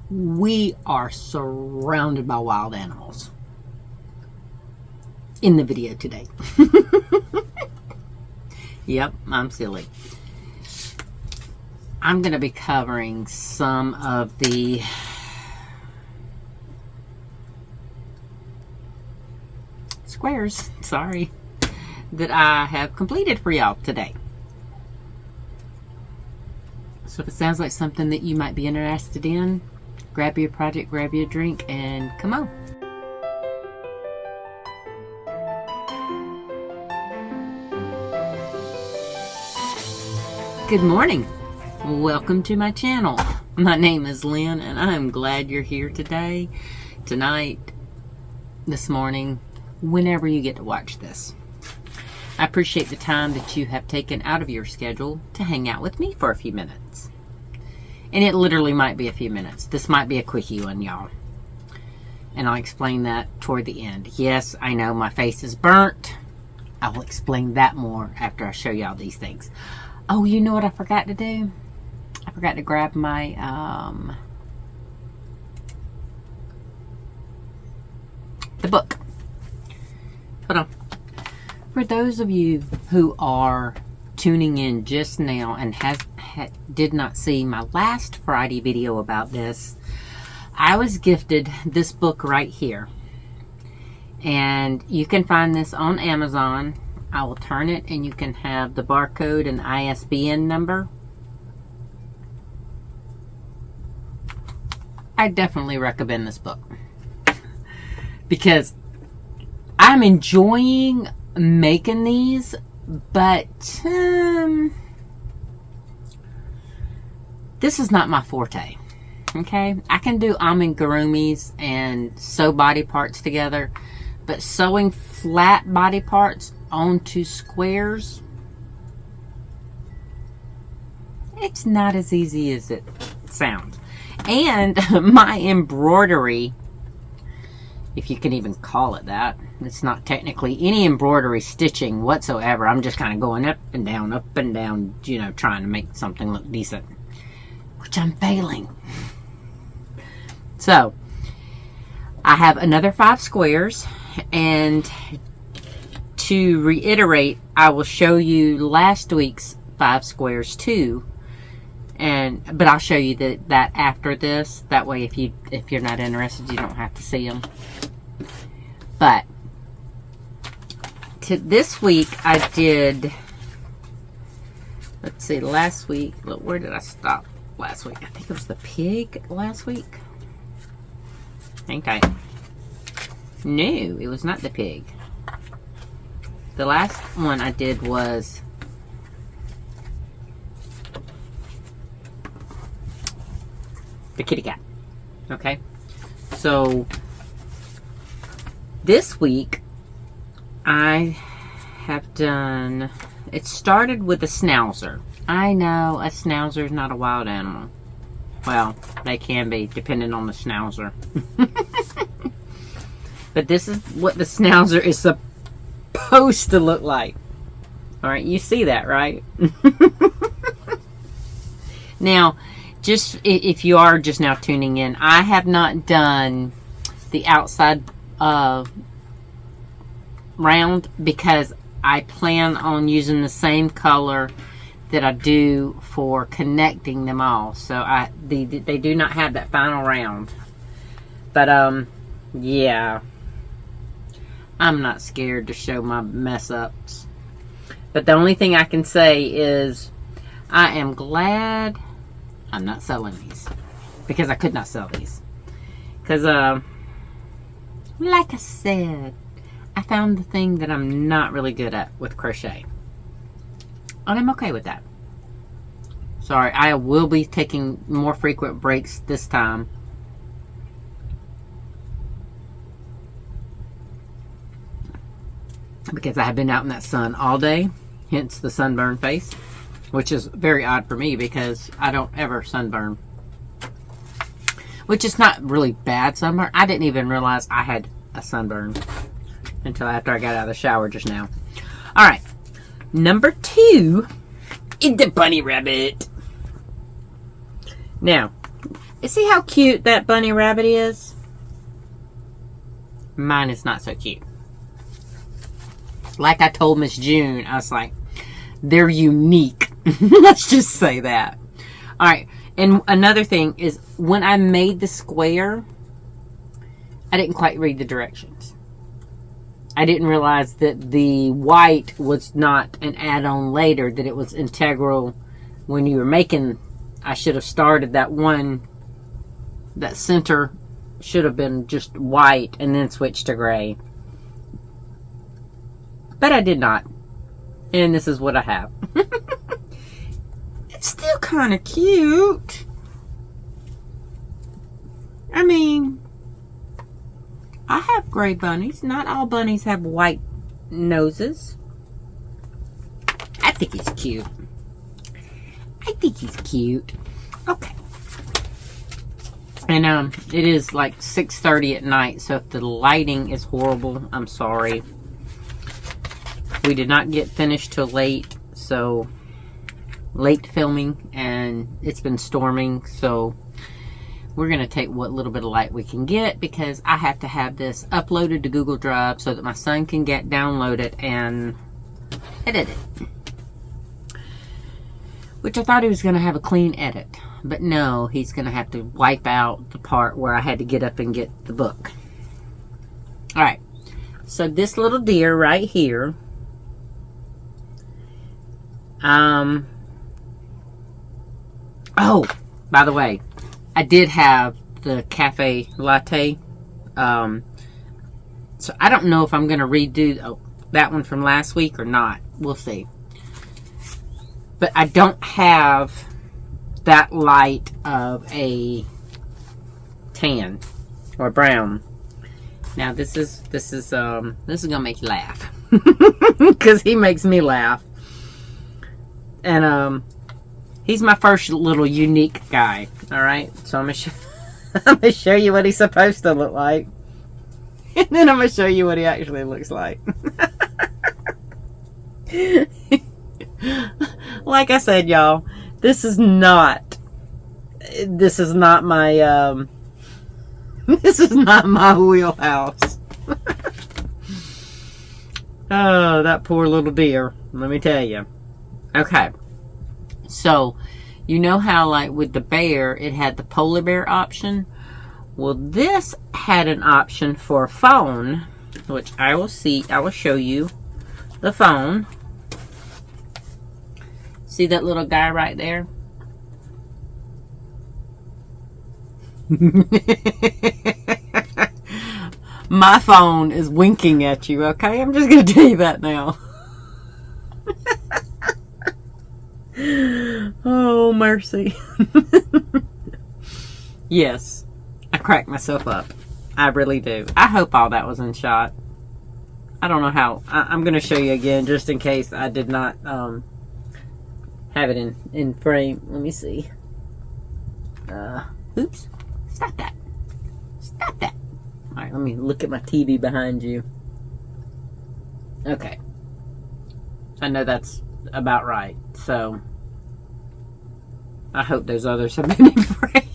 we are surrounded by wild animals in the video today. Yep, I'm silly. I'm going to be covering some of the squares, sorry, that I have completed for y'all today. So if it sounds like something that you might be interested in, grab your project, grab your drink, and come on. Good morning. Welcome to my channel. My name is Lynn, and I'm glad you're here today, tonight, this morning, whenever you get to watch this. I appreciate the time that you have taken out of your schedule to hang out with me for a few minutes. And it literally might be a few minutes. This might be a quickie one, y'all. And I'll explain that toward the end. Yes, I know my face is burnt. I will explain that more after I show y'all these things. Oh, you know what I forgot to do? I forgot to grab my the book. Hold on. For those of you who are tuning in just now and did not see my last Friday video about this, I was gifted this book right here. And you can find this on Amazon. I will turn it and you can have the barcode and the ISBN number. I definitely recommend this book because I'm enjoying making these, but this is not my forte. Okay, I can do amigurumis and sew body parts together, but sewing flat body parts onto squares, it's not as easy as it sounds. And my embroidery, if you can even call it that, it's not technically any embroidery stitching whatsoever. I'm just kind of going up and down, you know, trying to make something look decent, which I'm failing. So I have another 5 squares, and to reiterate, I will show you last week's 5 squares too, but I'll show you that after this. That way, if you're not interested, you don't have to see them. But this week I did. Let's see. Last week, look, where did I stop? Last week, I think it was the pig. Last week, okay. No, it was not the pig. The last one I did was the kitty cat. Okay. So this week I have done, it started with a schnauzer. I know a schnauzer is not a wild animal. Well, they can be depending on the schnauzer. But this is what the schnauzer is supposed to look like. Alright, you see that, right? Now, just if you are just now tuning in, I have not done the outside round because I plan on using the same color that I do for connecting them all. So they do not have that final round. But yeah, I'm not scared to show my mess ups. But the only thing I can say is I am glad I'm not selling these, because I could not sell these. Because like I said, I found the thing that I'm not really good at with crochet. And I'm okay with that. Sorry, I will be taking more frequent breaks this time. Because I have been out in that sun all day. Hence the sunburn face. Which is very odd for me because I don't ever sunburn. Which is not really bad sunburn. I didn't even realize I had a sunburn until after I got out of the shower just now. Alright. Number 2 is the bunny rabbit. Now, You see how cute that bunny rabbit is? Mine is not so cute. Like I told Miss June, I was like, they're unique. Let's just say that. Alright, and another thing is, when I made the square, I didn't quite read the directions. I didn't realize that the white was not an add-on later, that it was integral when you were making. I should have started that one, that center should have been just white and then switched to gray. But I did not. And this is what I have. It's still kind of cute. I mean, I have gray bunnies. Not all bunnies have white noses. I think he's cute. I think he's cute. Okay. And it is like 6:30 at night, so if the lighting is horrible, I'm sorry. We did not get finished till late, so late filming, and it's been storming, so we're going to take what little bit of light we can get, because I have to have this uploaded to Google Drive so that my son can download it and edit it. Which I thought he was going to have a clean edit, but no, he's going to have to wipe out the part where I had to get up and get the book. Alright, so this little deer right here, oh, by the way, I did have the cafe latte. So I don't know if I'm going to redo that one from last week or not. We'll see. But I don't have that light of a tan or brown. Now this is gonna make you laugh. Because he makes me laugh. And he's my first little unique guy. Alright? So I'm gonna show you what he's supposed to look like. And then I'm gonna show you what he actually looks like. Like I said, y'all, this is not my this is not my wheelhouse. Oh, that poor little deer, let me tell you. Okay, so you know how, like with the bear, it had the polar bear option? Well, this had an option for a phone, which I will show you the phone. See that little guy right there? My phone is winking at you, okay? I'm just going to tell you that now. Oh, mercy. Yes, I cracked myself up. I really do. I hope all that was in shot. I don't know how. I'm going to show you again just in case I did not have it in frame. Let me see. Oops. Stop that. Stop that. Alright, let me look at my TV behind you. Okay. I know that's about right. So, I hope those others have been in frame.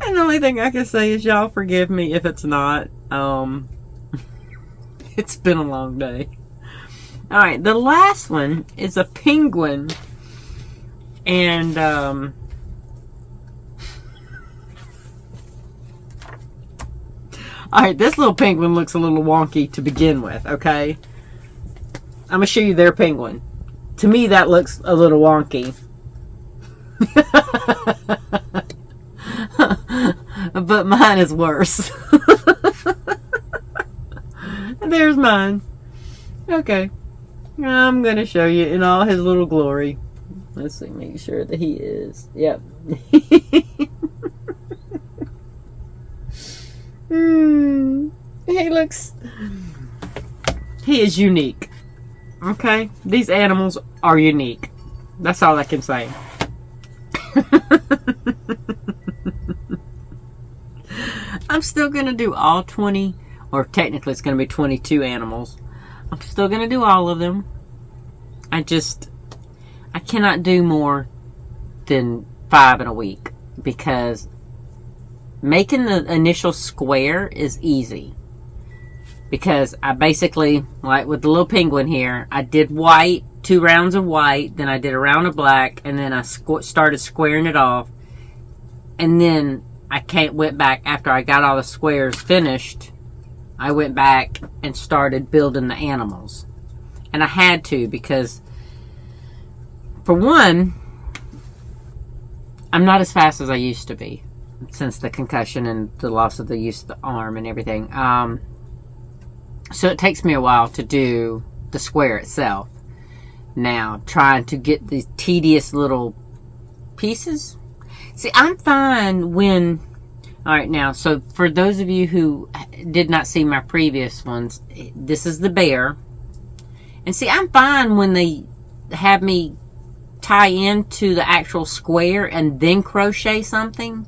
And the only thing I can say is y'all forgive me if it's not. It's been a long day. Alright, the last one is a penguin. And, alright, this little penguin looks a little wonky to begin with, okay? I'm going to show you their penguin. To me, that looks a little wonky. But mine is worse. There's mine. Okay. I'm going to show you in all his little glory. Let's see, make sure that he is. Yep. He is unique. Okay? These animals are unique. That's all I can say. I'm still going to do all 20, or technically it's going to be 22 animals. I'm still going to do all of them. I cannot do more than 5 in a week, because making the initial square is easy. Because I basically, like with the little penguin here, I did white, 2 rounds of white, then I did a round of black, and then I started squaring it off. And then I went back after I got all the squares finished. I went back and started building the animals. And I had to, because for one, I'm not as fast as I used to be since the concussion and the loss of the use of the arm and everything. So it takes me a while to do the square itself. Now, trying to get these tedious little pieces. See, I'm fine when... Alright, now, so for those of you who did not see my previous ones, this is the bear. And see, I'm fine when they have me tie into the actual square and then crochet something.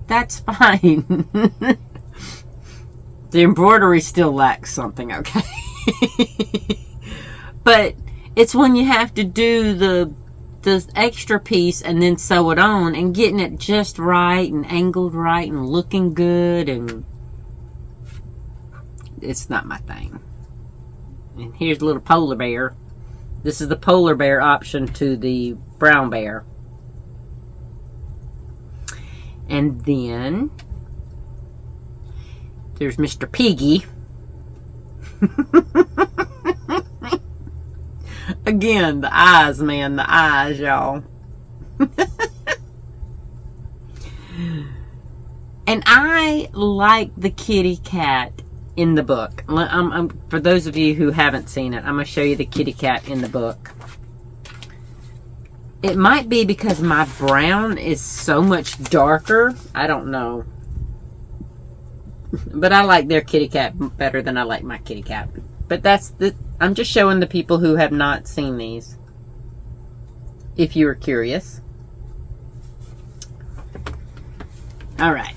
That's fine. The embroidery still lacks something, okay? But it's when you have to do the extra piece and then sew it on, and getting it just right and angled right and looking good, and it's not my thing. And here's a little polar bear. This is the polar bear option to the brown bear. And then there's Mr. Piggy. Again, the eyes, man. The eyes, y'all. And I like the kitty cat in the book. For those of you who haven't seen it, I'm going to show you the kitty cat in the book. It might be because my brown is so much darker. I don't know. But I like their kitty cat better than I like my kitty cat. But I'm just showing the people who have not seen these, if you are curious. Alright.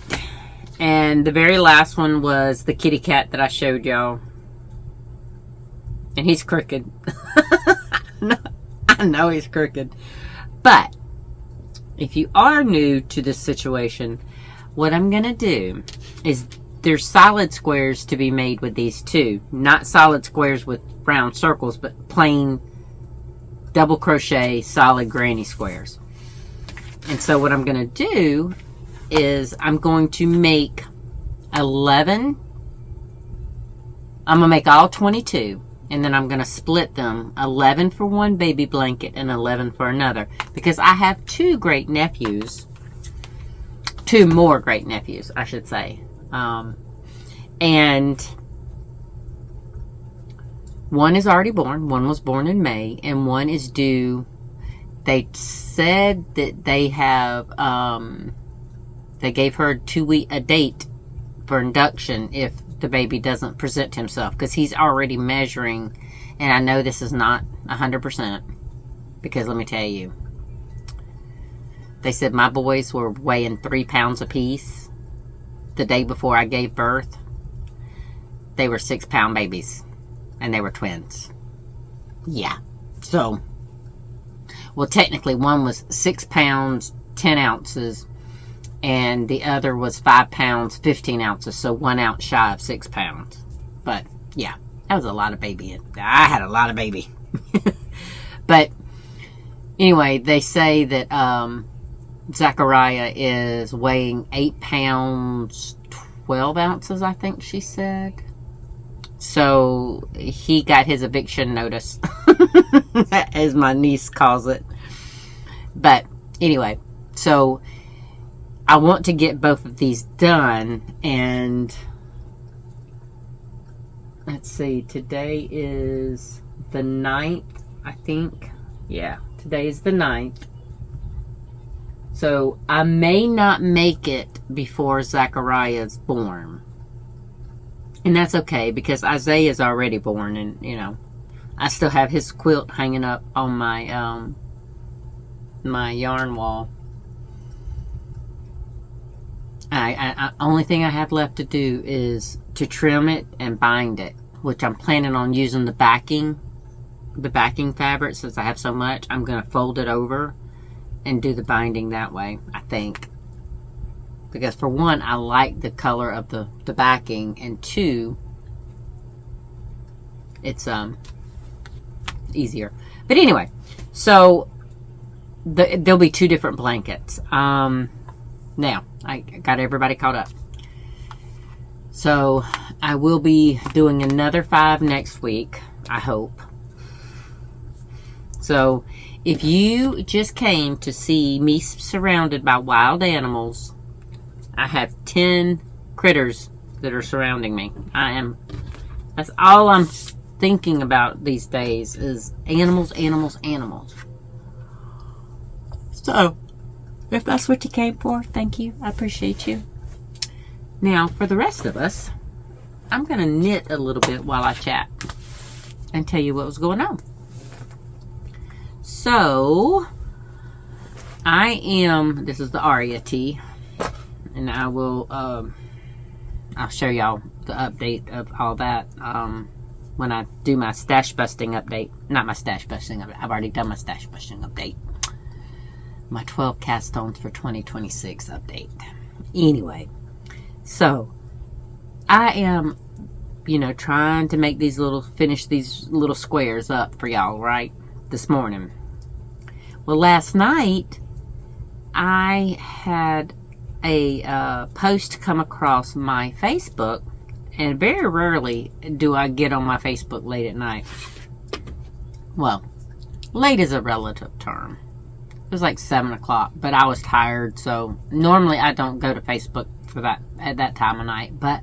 And the very last one was the kitty cat that I showed y'all. And he's crooked. I know he's crooked. But if you are new to this situation, what I'm going to do is, there's solid squares to be made with these too. Not solid squares with round circles, but plain double crochet solid granny squares. And so what I'm going to do is I'm going to make 11. I'm going to make all 22. And then I'm going to split them. 11 for one baby blanket and 11 for another. Because I have 2 great nephews. 2 more great nephews, I should say. And one is already born. One was born in May, and one is due. They said that they have, they gave her a date for induction if the baby doesn't present himself, because he's already measuring. And I know this is not 100%, because let me tell you, they said my boys were weighing 3 pounds apiece. The day before I gave birth, they were 6-pound babies, and they were twins. Yeah. So, well, technically one was 6 pounds 10 ounces, and the other was 5 pounds 15 ounces, so 1 ounce shy of 6 pounds. But yeah, that was a lot of baby. I had a lot of baby. But anyway, they say that Zachariah is weighing 8 pounds 12 ounces, I think she said. So he got his eviction notice, as my niece calls it. But anyway, so I want to get both of these done. And let's see, today is the 9th, I think. Yeah, today is the 9th. So I may not make it before Zachariah's born. And that's okay, because Isaiah's already born, and, you know, I still have his quilt hanging up on my, my yarn wall. Only thing I have left to do is to trim it and bind it, which I'm planning on using the backing fabric. Since I have so much, I'm going to fold it over and do the binding that way, I think. Because for one, I like the color of the backing, and two, it's easier. But anyway, so there'll be 2 different blankets. Now, I got everybody caught up. So I will be doing another 5 next week, I hope. So if you just came to see me surrounded by wild animals, I have 10 critters that are surrounding me. That's all I'm thinking about these days is animals, animals, animals. So, if that's what you came for, thank you. I appreciate you. Now, for the rest of us, I'm going to knit a little bit while I chat and tell you what was going on. So, this is the Aria tee, and I will, I'll show y'all the update of all that when I do my stash busting update. Not my stash busting update. I've already done my stash busting update. My 12 cast stones for 2026 update. Anyway, so I am, trying to make finish these little squares up for y'all, right? This morning. Well, last night I had a post come across my Facebook, and very rarely do I get on my Facebook late at night. Well, late is a relative term. It was like 7 o'clock, but I was tired, so normally I don't go to Facebook for that at that time of night, but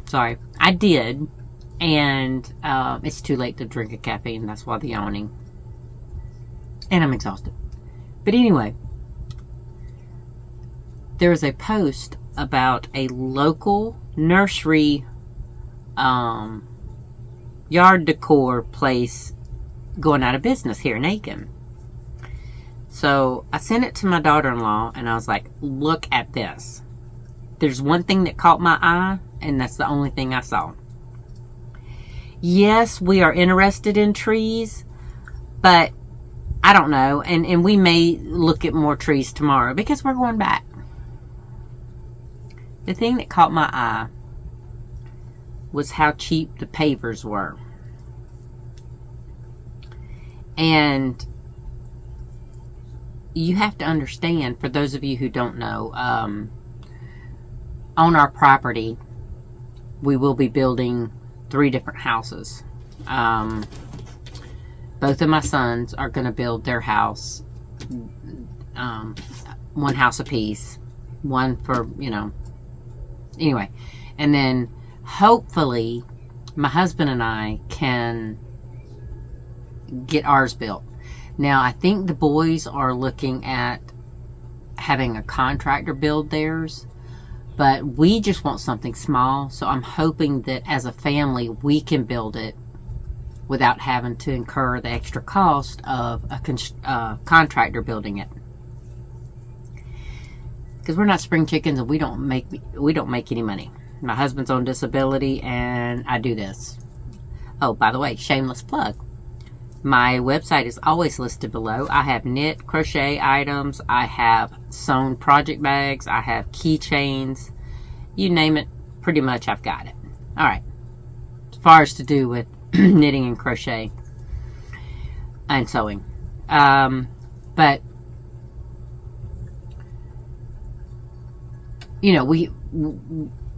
sorry, I did, and it's too late to drink a caffeine. That's why the yawning, and I'm exhausted. But anyway, there was a post about a local nursery yard decor place going out of business here in Aiken. So I sent it to my daughter-in-law, and I was like, look at this. There's one thing that caught my eye, and that's the only thing I saw. Yes, we are interested in trees, but I don't know, and we may look at more trees tomorrow because we're going back. The thing that caught my eye was how cheap the pavers were. And you have to understand, for those of you who don't know, on our property, we will be building 3 different houses. Both of my sons are going to build their house, one house apiece, one for, anyway. And then hopefully my husband and I can get ours built. Now, I think the boys are looking at having a contractor build theirs, but we just want something small, so I'm hoping that as a family we can build it without having to incur the extra cost of a contractor building it. Because we're not spring chickens, and we don't make any money. My husband's on disability, and I do this. Oh, by the way, shameless plug. My website is always listed below. I have knit, crochet items. I have sewn project bags. I have keychains. You name it, pretty much I've got it. All right. As far as to do with knitting and crochet and sewing. But,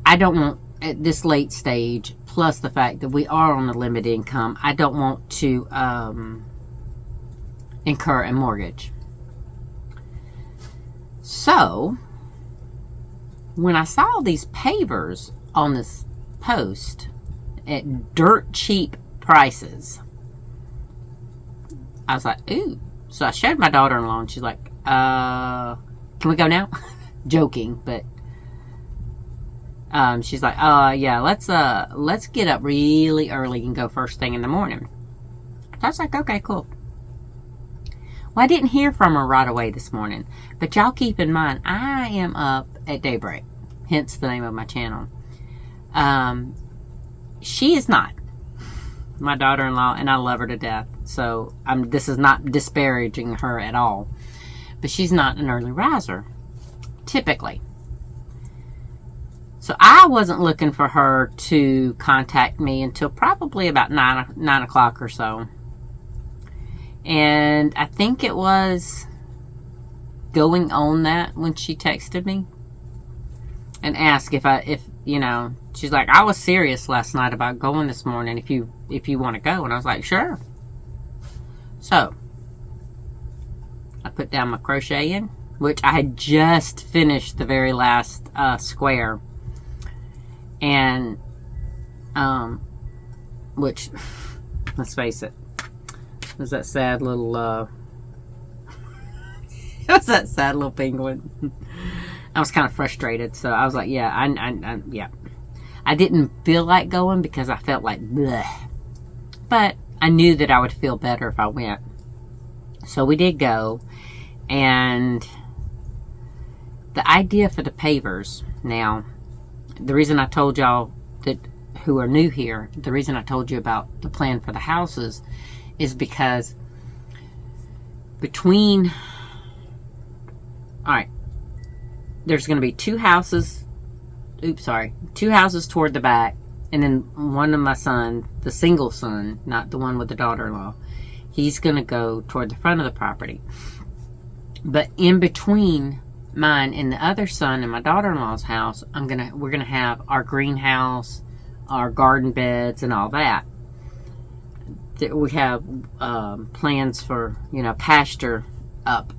I don't want, at this late stage, plus the fact that we are on a limited income, I don't want to incur a mortgage. So, when I saw these pavers on this post at dirt cheap prices, I was like, ooh. So I showed my daughter-in-law, and she's like, can we go now? Joking, but she's like, yeah, let's get up really early and go first thing in the morning. So I was like, okay, cool. Well, I didn't hear from her right away this morning, but y'all keep in mind, I am up at daybreak, hence the name of my channel. She is not, my daughter-in-law, and I love her to death. So this is not disparaging her at all. But she's not an early riser, typically. So I wasn't looking for her to contact me until probably about 9 o'clock or so. And I think it was going on that when she texted me and asked if she's like, I was serious last night about going this morning if you want to go. And I was like, sure. So I put down my crocheting, which I had just finished the very last square. And which, let's face it, was that sad little it was that sad little penguin. I was kind of frustrated, so I was like, yeah, I didn't feel like going because I felt like bleh. But I knew that I would feel better if I went. So we did go, and the idea for the pavers, now, the reason I told y'all that who are new here, the reason I told you about the plan for the houses is because there's going to be two houses toward the back, and then one of my son, the single son, not the one with the daughter-in-law, he's going to go toward the front of the property. But in between mine and the other son and my daughter-in-law's house, we're gonna have our greenhouse, our garden beds, and all that. We have plans for pasture up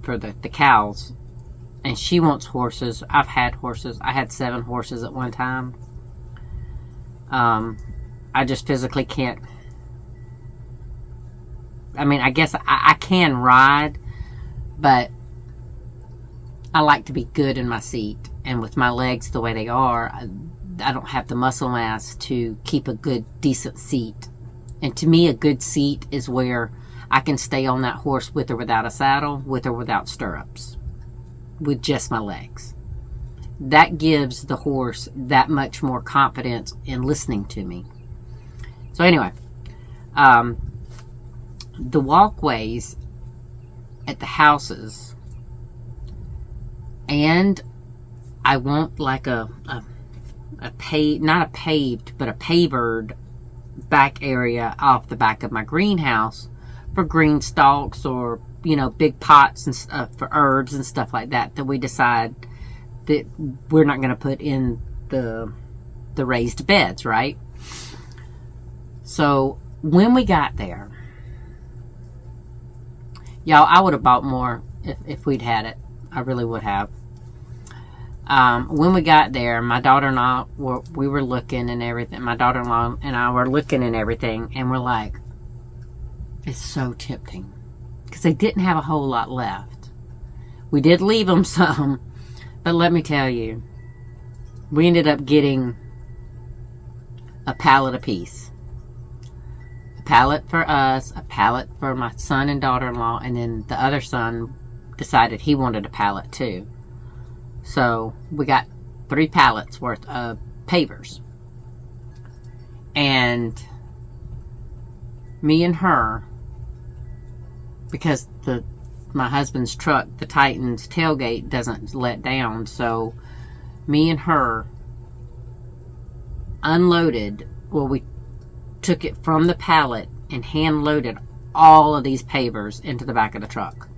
for the cows, and she wants horses. I've had horses. I had 7 horses at one time. I just physically can't. I mean, I guess I can ride, but I like to be good in my seat, and with my legs the way they are, I don't have the muscle mass to keep a good, decent seat. And to me, a good seat is where I can stay on that horse with or without a saddle, with or without stirrups, with just my legs. That gives the horse that much more confidence in listening to me. So anyway, the walkways at the houses, and I want like a pavered back area off the back of my greenhouse for green stalks, or big pots and stuff for herbs and stuff like that we decide that we're not going to put in the raised beds, right? So when we got there, y'all, I would have bought more if we'd had it. I really would have. When we got there, my daughter-in-law, we were looking and everything. My daughter-in-law and I were looking and everything, and we're like, it's so tempting. Because they didn't have a whole lot left. We did leave them some, but let me tell you, we ended up getting a pallet apiece. A pallet for us, a pallet for my son and daughter-in-law, and then the other son decided he wanted a pallet too. So we got 3 pallets worth of pavers. And me and her, because my husband's truck, the Titan's tailgate doesn't let down, so me and her unloaded, we took it from the pallet and hand loaded all of these pavers into the back of the truck.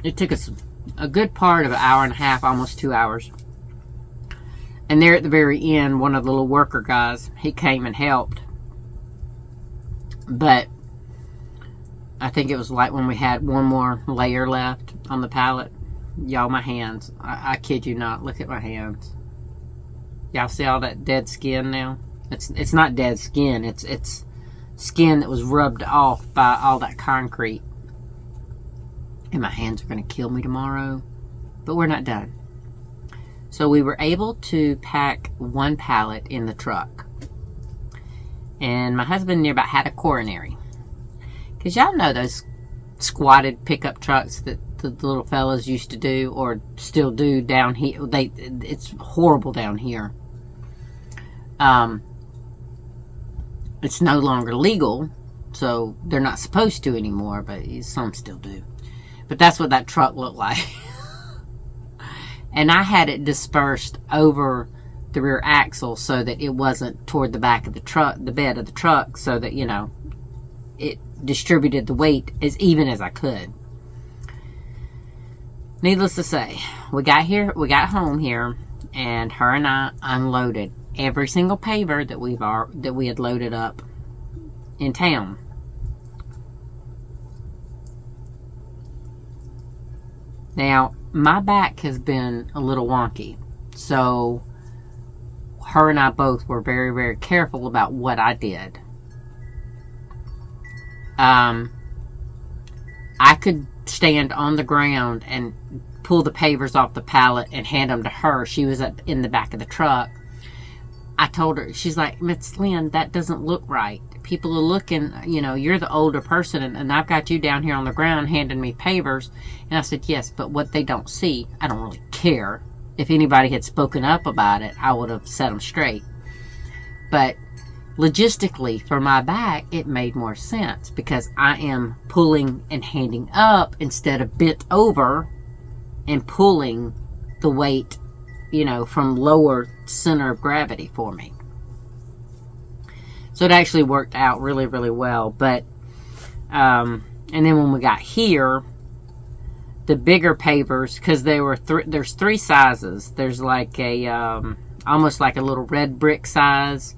It took us a good part of an hour and a half, almost 2 hours. And there at the very end, one of the little worker guys, he came and helped. But I think it was like when we had one more layer left on the pallet. Y'all, my hands, I kid you not, look at my hands. Y'all see all that dead skin now? It's not dead skin, it's skin that was rubbed off by all that concrete. And my hands are going to kill me tomorrow. But we're not done. So we were able to pack 1 pallet in the truck. And my husband near about had a coronary. Because y'all know those squatted pickup trucks that the little fellas used to do, or still do down here. It's horrible down here. It's no longer legal, so they're not supposed to anymore, but some still do. But that's what that truck looked like. And I had it dispersed over the rear axle so that it wasn't toward the back of the truck, the bed of the truck, so that, it distributed the weight as even as I could. Needless to say, we got home here, and her and I unloaded every single paver that we had loaded up in town. Now, my back has been a little wonky, so her and I both were very, very careful about what I did. I could stand on the ground and pull the pavers off the pallet and hand them to her. She was in the back of the truck. I told her, she's like, Miss Lynn, that doesn't look right. People are looking, you're the older person, and I've got you down here on the ground handing me pavers. And I said, yes, but what they don't see, I don't really care. If anybody had spoken up about it, I would have set them straight. But logistically, for my back, it made more sense because I am pulling and handing up instead of bent over and pulling the weight, from lower center of gravity for me. So it actually worked out really, really well. But, and then when we got here, the bigger pavers, because there's three sizes. There's like almost like a little red brick size.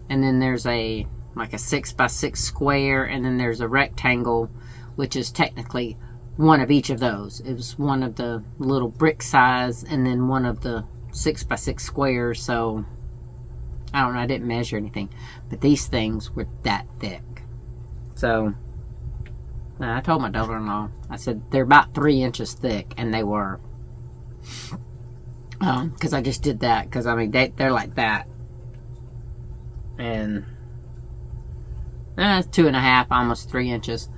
And then there's like a 6x6 square, and then there's a rectangle, which is technically one of each of those. It was one of the little brick size, and then one of the 6x6 squares. So I don't know, I didn't measure anything, but these things were that thick. So I told my daughter-in-law, I said they're about 3 inches thick, and they were, because I just did that, because they're like that. And it's 2.5, almost 3 inches.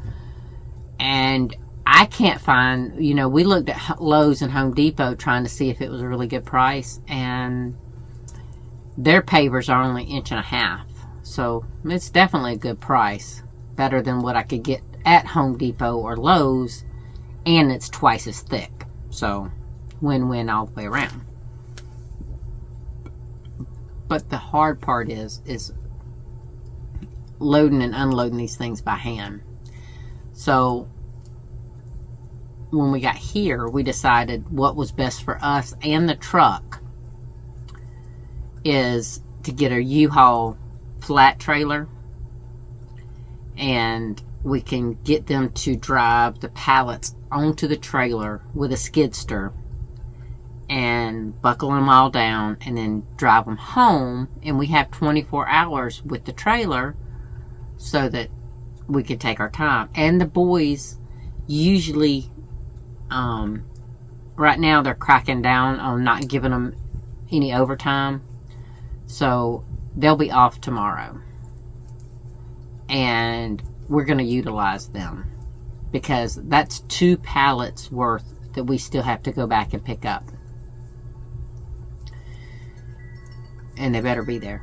And I can't find, we looked at Lowe's and Home Depot trying to see if it was a really good price, and their pavers are only 1.5 inches. So it's definitely a good price, better than what I could get at Home Depot or Lowe's, and it's twice as thick. So win-win all the way around. But the hard part is loading and unloading these things by hand. So when we got here, we decided what was best for us and the truck is to get a U-Haul flat trailer, and we can get them to drive the pallets onto the trailer with a skidster and buckle them all down and then drive them home, and we have 24 hours with the trailer so that we can take our time. And the boys usually, right now they're cracking down on not giving them any overtime, so they'll be off tomorrow, and we're going to utilize them because that's 2 pallets worth that we still have to go back and pick up. And they better be there.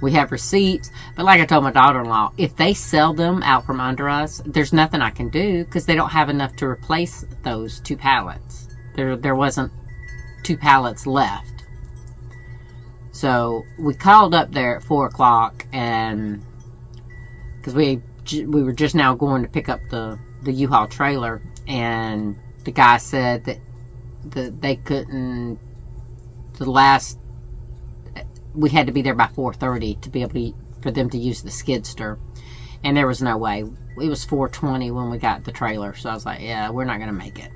We have receipts, but like I told my daughter-in-law, if they sell them out from under us, there's nothing I can do because they don't have enough to replace those 2 pallets. There wasn't 2 pallets left. So we called up there at 4 o'clock, and because we were just now going to pick up the U-Haul trailer, and the guy said that they couldn't. We had to be there by 4:30 to be able for them to use the skidster, and there was no way. It was 4:20 when we got the trailer, so I was like, yeah, we're not going to make it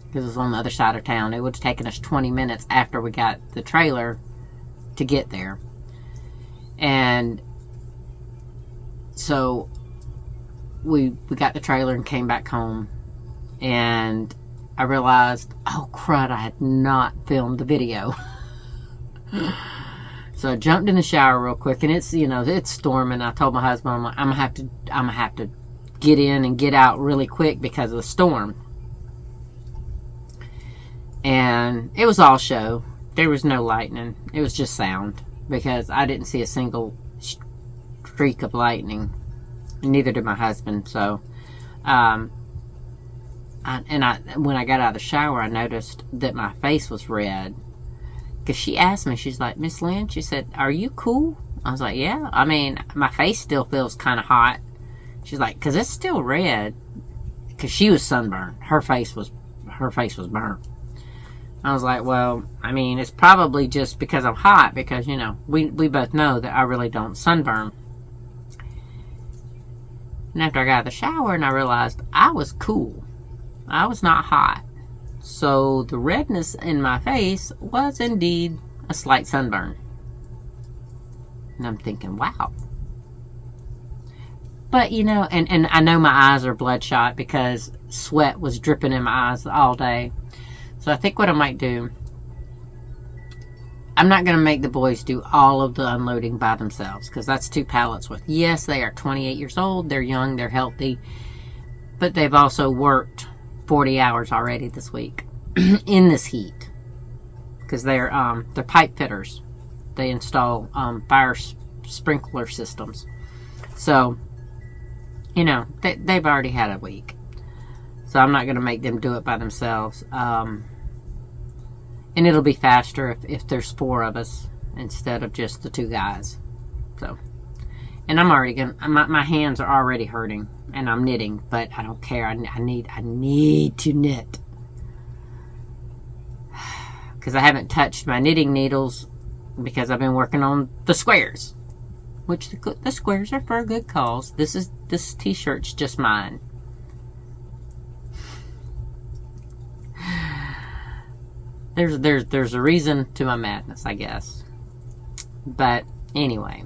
because it was on the other side of town. It would have taken us 20 minutes after we got the trailer to get there. And so we got the trailer and came back home, and I realized, oh crud, I had not filmed the video. So I jumped in the shower real quick, and it's storming. I told my husband, I'm gonna have to get in and get out really quick because of the storm. And it was all show. There was no lightning. It was just sound, because I didn't see a single streak of lightning. Neither did my husband. So, when I got out of the shower, I noticed that my face was red. Because she asked me, she's like, Miss Lynn, she said, "Are you cool?" I was like, "Yeah. I mean, my face still feels kind of hot." She's like, "Because it's still red." Because she was sunburned. Her face was burnt. I was like, "Well, I mean, it's probably just because I'm hot, because, you know, we both know that I really don't sunburn." And after I got out of the shower and I realized I was cool. I was not hot. So the redness in my face was indeed a slight sunburn. And I'm thinking, wow. But, you know, and I know my eyes are bloodshot because sweat was dripping in my eyes all day. So I think what I might do, I'm not going to make the boys do all of the unloading by themselves, because that's 2 pallets worth. Yes, they are 28 years old. They're young. They're healthy. But they've also worked 40 hours already this week in this heat, because they're pipe fitters. They install fire sprinkler systems. So, you know, they've already had a week. So I'm not going to make them do it by themselves. And it'll be faster if there's 4 of us instead of just the 2 guys. So, and I'm already my hands are already hurting, and I'm knitting, but I don't care. I need to knit, because I haven't touched my knitting needles because I've been working on the squares, which the squares are for a good cause. This t-shirt's just mine. There's a reason to my madness, I guess. But anyway.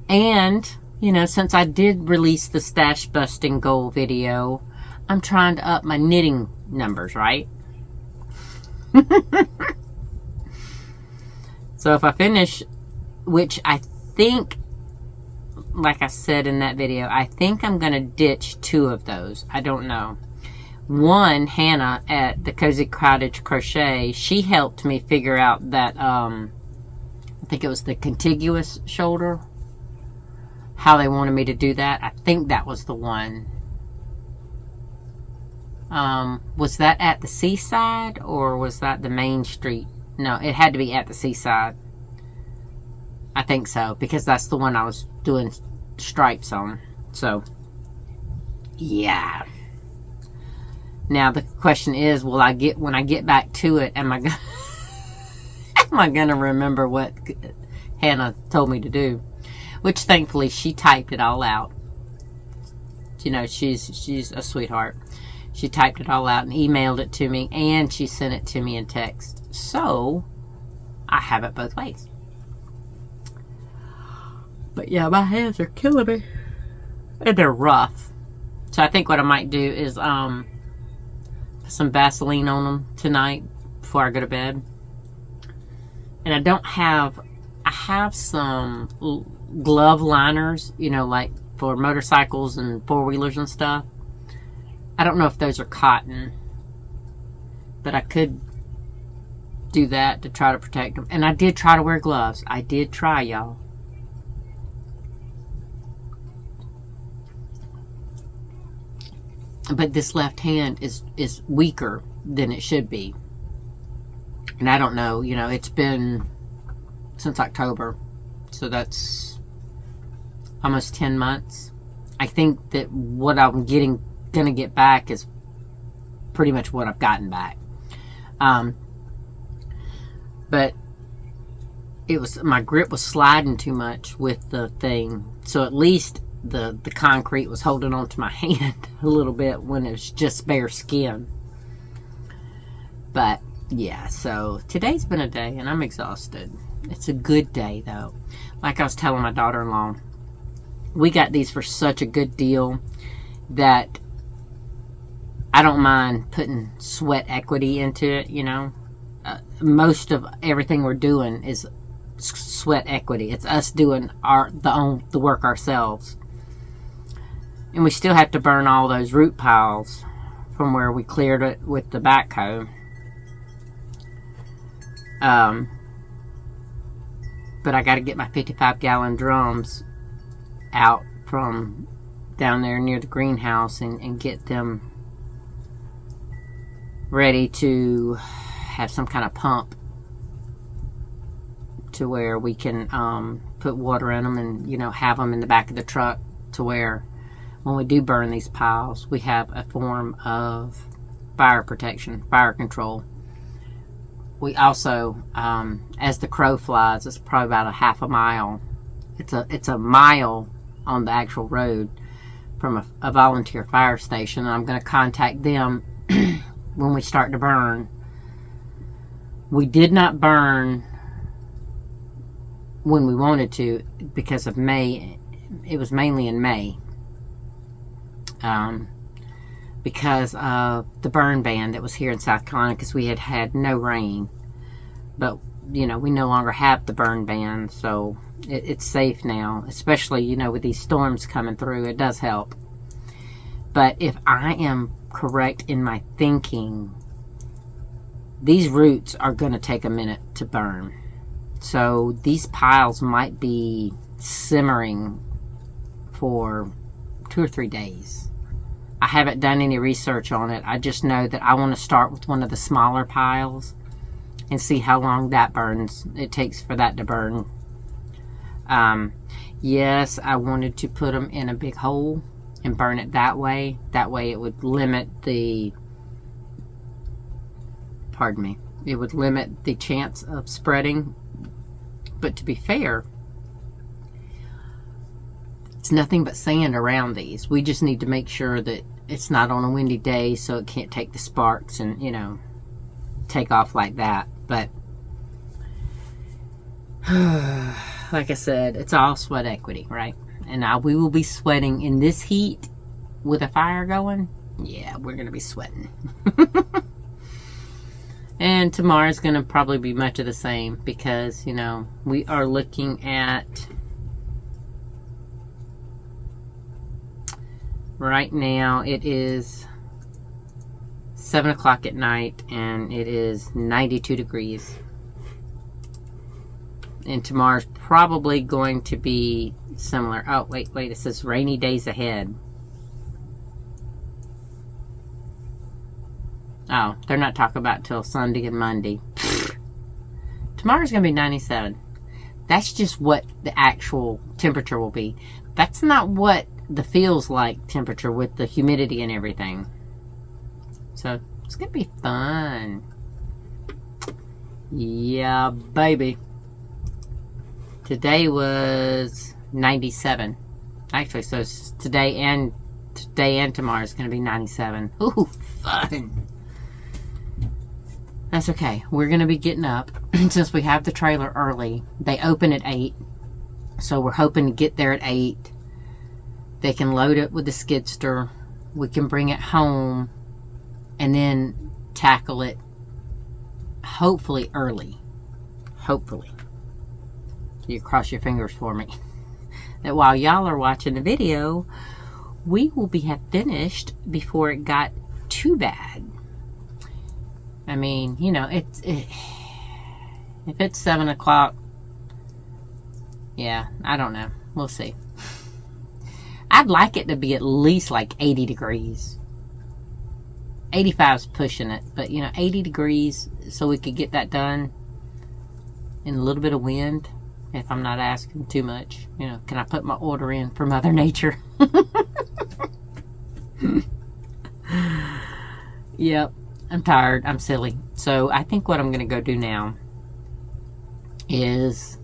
And, you know, since I did release the stash busting goal video, I'm trying to up my knitting numbers, right? So if I finish, which I think, like I said in that video, I think I'm going to ditch 2 of those. I don't know. One, Hannah at the Cozy Cottage Crochet, she helped me figure out that, I think it was the contiguous shoulder, how they wanted me to do that. I think that was the one. Was that at the seaside, or was that the main street? No, it had to be at the seaside. I think so, because that's the one I was doing stripes on. So, yeah. Now the question is, when I get back to it, am I gonna remember what Hannah told me to do? Which thankfully she typed it all out. You know, she's a sweetheart. She typed it all out and emailed it to me, and she sent it to me in text. So I have it both ways. But yeah, my hands are killing me, and they're rough. So I think what I might do is put some Vaseline on them tonight before I go to bed. And I have some glove liners, you know, like for motorcycles and 4-wheelers and stuff. I don't know if those are cotton, but I could do that to try to protect them. And I did try to wear gloves. I did try, y'all. But this left hand is weaker than it should be. And I don't know, you know, it's been since October. So that's almost 10 months. I think that what I'm gonna get back is pretty much what I've gotten back. But it was, my grip was sliding too much with the thing. So at least the concrete was holding onto my hand a little bit when it was just bare skin. But yeah, so today's been a day and I'm exhausted. It's a good day though. Like I was telling my daughter-in-law, we got these for such a good deal that I don't mind putting sweat equity into it, you know. Most of everything we're doing is sweat equity. It's us doing the work ourselves. And we still have to burn all those root piles from where we cleared it with the backhoe. But I got to get my 55-gallon drums out from down there near the greenhouse and get them ready to have some kind of pump to where we can put water in them and, you know, have them in the back of the truck to where when we do burn these piles, we have a form of fire protection, fire control. We also, as the crow flies, it's probably about a half a mile. It's a mile on the actual road from a volunteer fire station. And I'm going to contact them when we start to burn. We did not burn when we wanted to because of May. It was mainly in May. Because of the burn ban that was here in South Carolina, because we had no rain. But, you know, we no longer have the burn ban, so it's safe now. Especially, you know, with these storms coming through, it does help. But if I am correct in my thinking, these roots are going to take a minute to burn. So these piles might be simmering for 2 or 3 days. I haven't done any research on it. I just know that I want to start with one of the smaller piles and see how long that burns. It takes for that to burn. Yes, I wanted to put them in a big hole and burn it that way. That way it would limit the, it would limit the chance of spreading. But to be fair, it's nothing but sand around these. We just need to make sure that it's not on a windy day so it can't take the sparks and, you know, take off like that. But like I said, it's all sweat equity, right? And we will be sweating in this heat with a fire going. Yeah, we're going to be sweating. And tomorrow's going to probably be much of the same because, you know, we are looking at, right now it is 7 o'clock at night and it is 92 degrees. And tomorrow's probably going to be similar. Oh, wait, it says rainy days ahead. Oh, they're not talking about till Sunday and Monday. Tomorrow's going to be 97. That's just what the actual temperature will be. That's not what the feels like temperature with the humidity and everything. So, it's going to be fun. Yeah, baby. Today was 97. Actually, so it's today and tomorrow is going to be 97. Ooh, fun. That's okay. We're going to be getting up since we have the trailer early. They open at 8. So we're hoping to get there at 8. They can load it with the skidster. We can bring it home and then tackle it hopefully early. Hopefully. You cross your fingers for me. That while y'all are watching the video, we will have finished before it got too bad. I mean, you know, if it's 7 o'clock, yeah, I don't know. We'll see. I'd like it to be at least like 80 degrees. 85 is pushing it, but, you know, 80 degrees so we could get that done in a little bit of wind, if I'm not asking too much. You know, can I put my order in for Mother Nature? Yep. I'm tired. I'm silly. So I think what I'm going to go do now is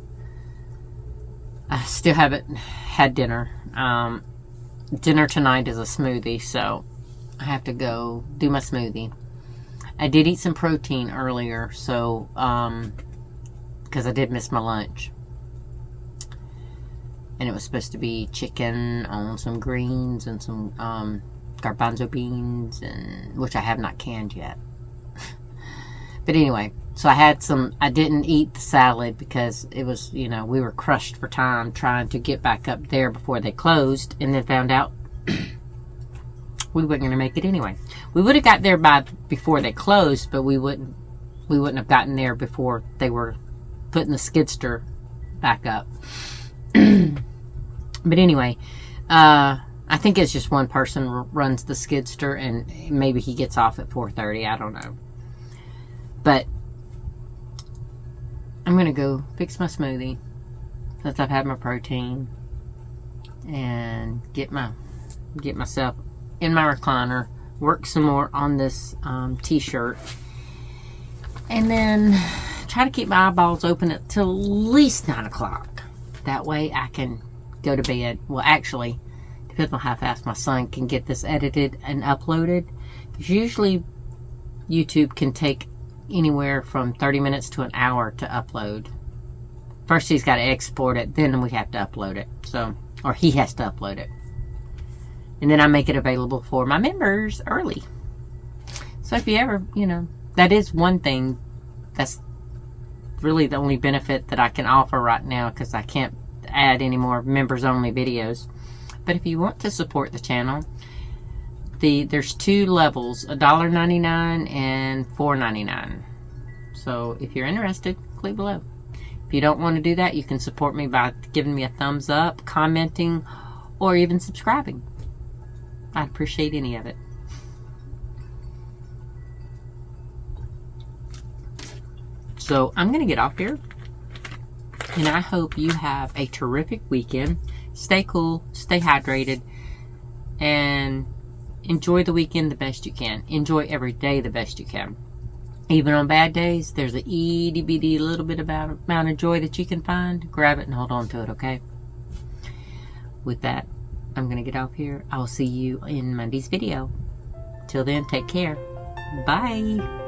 I still haven't had dinner. Dinner tonight is a smoothie, so I have to go do my smoothie. I did eat some protein earlier, so because I did miss my lunch. And it was supposed to be chicken on some greens and some garbanzo beans, and which I have not canned yet. But anyway, so I didn't eat the salad because it was, you know, we were crushed for time trying to get back up there before they closed, and then found out we weren't going to make it anyway. We would have got there before they closed, but we we wouldn't have gotten there before they were putting the skidster back up. But anyway, I think it's just one person runs the skidster, and maybe he gets off at 4:30. I don't know. But I'm going to go fix my smoothie since I've had my protein and get myself in my recliner, work some more on this t-shirt, and then try to keep my eyeballs open until at least 9 o'clock. That way I can go to bed. Well, actually, depends on how fast my son can get this edited and uploaded. Because usually YouTube can take anywhere from 30 minutes to an hour to upload. First he's got to export it, then we have to upload it. So, or he has to upload it. And then I make it available for my members early. So if you ever, that is one thing. That's really the only benefit that I can offer right now, because I can't add any more members only videos. But if you want to support the channel, there's 2 levels, $1.99 and $4.99. So if you're interested, click below. If you don't want to do that, you can support me by giving me a thumbs up, commenting, or even subscribing. I'd appreciate any of it. So I'm going to get off here, and I hope you have a terrific weekend. Stay cool, stay hydrated, and enjoy the weekend the best you can. Enjoy every day the best you can. Even on bad days, there's a itty bitty little bit amount of joy that you can find. Grab it and hold on to it, okay? With that, I'm going to get off here. I will see you in Monday's video. Till then, take care. Bye.